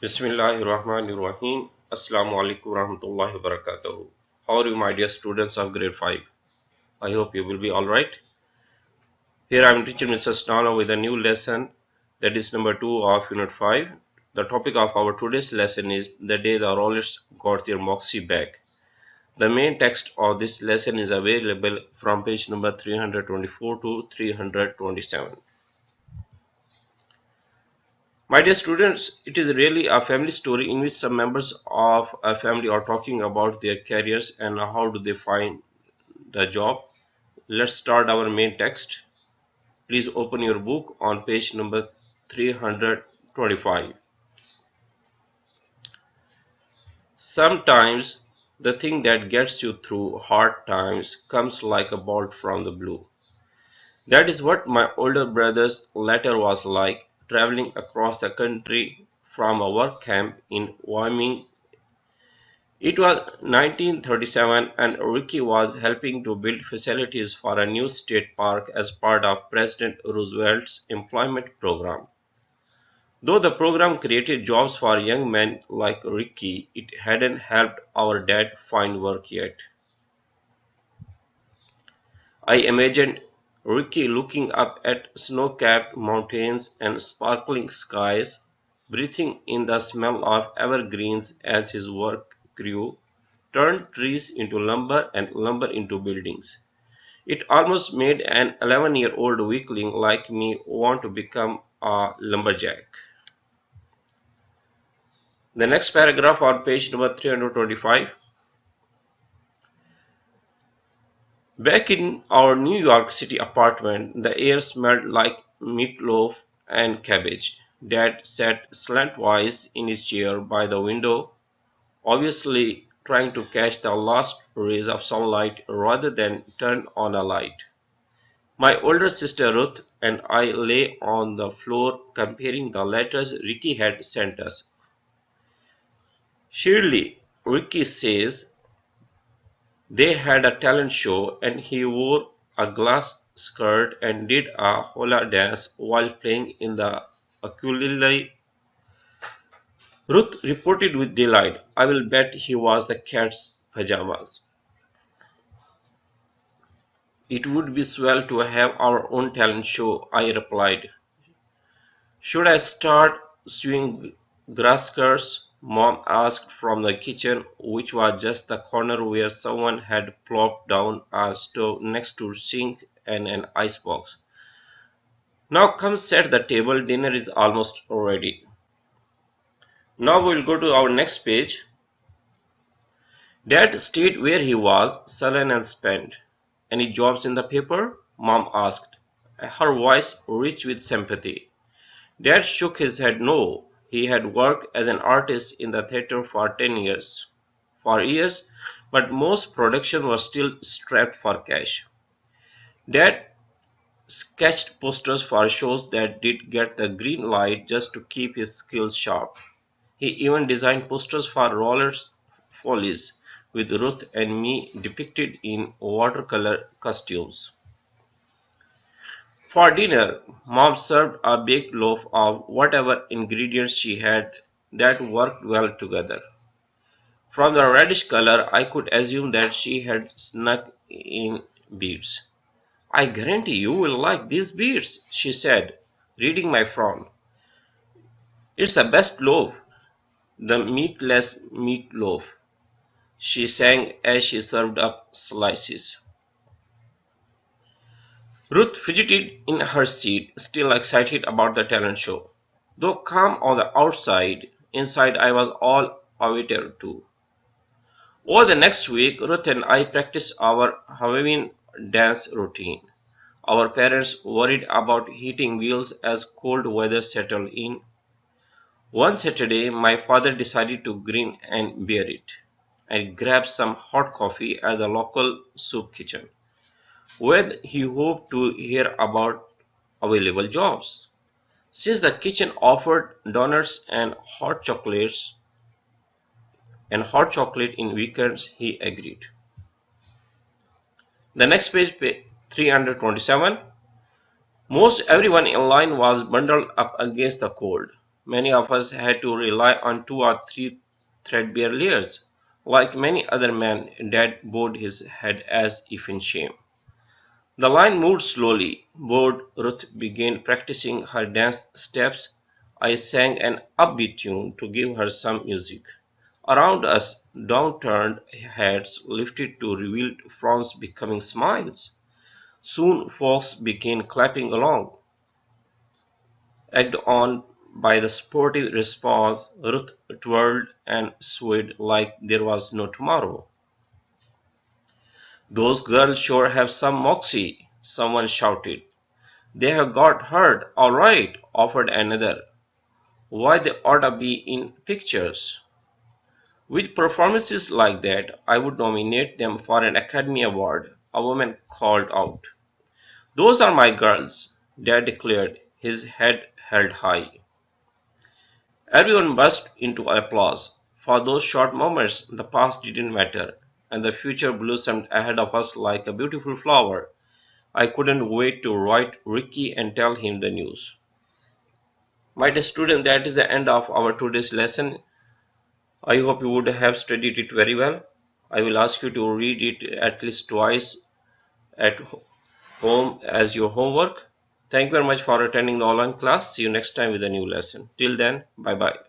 Bismillahirrahmanirrahim. Assalamu alaikum warahmatullahi wabarakatuh. How are you, my dear students of grade 5? I hope you will be alright. Here I am teacher Mr. Snano with a new lesson, that is number 2 of unit 5. The topic of our today's lesson is the day the Rollets got their Moxie back. The main text of this lesson is available from page number 324 to 327. My dear students, it is really a family story in which some members of a family are talking about their careers and how do they find the job. Let's start our main text. Please open your book on page number 325. Sometimes the thing that gets you through hard times comes like a bolt from the blue. That is what my older brother's letter was like, traveling across the country from a work camp in Wyoming. It was 1937 and Ricky was helping to build facilities for a new state park as part of President Roosevelt's employment program. Though the program created jobs for young men like Ricky, it hadn't helped our dad find work yet. I imagined Ricky looking up at snow-capped mountains and sparkling skies, breathing in the smell of evergreens as his work grew, turned trees into lumber and lumber into buildings. It almost made an 11-year-old weakling like me want to become a lumberjack. The next paragraph on page number 325. Back in our New York City apartment, the air smelled like meatloaf and cabbage. Dad sat slantwise in his chair by the window, obviously trying to catch the last rays of sunlight rather than turn on a light. My older sister Ruth and I lay on the floor comparing the letters Ricky had sent us. Surely, Ricky says they had a talent show and he wore a glass skirt and did a hula dance while playing in the ukulele. Ruth reported with delight. I will bet he was the cat's pajamas. It would be swell to have our own talent show, I replied. Should I start sewing grass skirts? Mom asked from the kitchen, which was just the corner where someone had plopped down a stove next to sink and an icebox. Now come set the table, dinner is almost ready. Now we'll go to our next page. Dad stayed where he was, sullen and spent. Any jobs in the paper? Mom asked, her voice rich with sympathy. Dad shook his head no. He had worked as an artist in the theater for 10 years. For years, but most production was still strapped for cash. Dad sketched posters for shows that did get the green light just to keep his skills sharp. He even designed posters for Rollets Follies with Ruth and me depicted in watercolor costumes. For dinner, Mom served a baked loaf of whatever ingredients she had that worked well together. From the reddish color, I could assume that she had snuck in beads. I guarantee you will like these beads, she said, reading my frown. It's the best loaf, the meatless meat loaf, she sang as she served up slices. Ruth fidgeted in her seat, still excited about the talent show. Though calm on the outside, inside I was all awater too. Over the next week, Ruth and I practiced our Halloween dance routine. Our parents worried about heating wheels as cold weather settled in. One Saturday, my father decided to grin and bear it, and grabbed some hot coffee at the local soup kitchen, where he hoped to hear about available jobs. Since the kitchen offered donuts and hot chocolate in weekends, he agreed. The next page, 327. Most everyone in line was bundled up against the cold. Many of us had to rely on two or three threadbare layers. Like many other men, Dad bowed his head as if in shame. The line moved slowly. Bored, Ruth began practicing her dance steps. I sang an upbeat tune to give her some music. Around us, downturned heads lifted to revealed frowns becoming smiles. Soon folks began clapping along. Egged on by the sportive response, Ruth twirled and swayed like there was no tomorrow. "Those girls sure have some moxie," someone shouted. "They have got hurt, all right," offered another. "Why, they oughta be in pictures." "With performances like that, I would nominate them for an Academy Award," a woman called out. "Those are my girls," Dad declared, his head held high. Everyone burst into applause. For those short moments, the past didn't matter, and the future blossomed ahead of us like a beautiful flower. I couldn't wait to write Ricky and tell him the news. My dear student, that is the end of our today's lesson. I hope you would have studied it very well. I will ask you to read it at least twice at home as your homework. Thank you very much for attending the online class. See you next time with a new lesson. Till then, bye bye.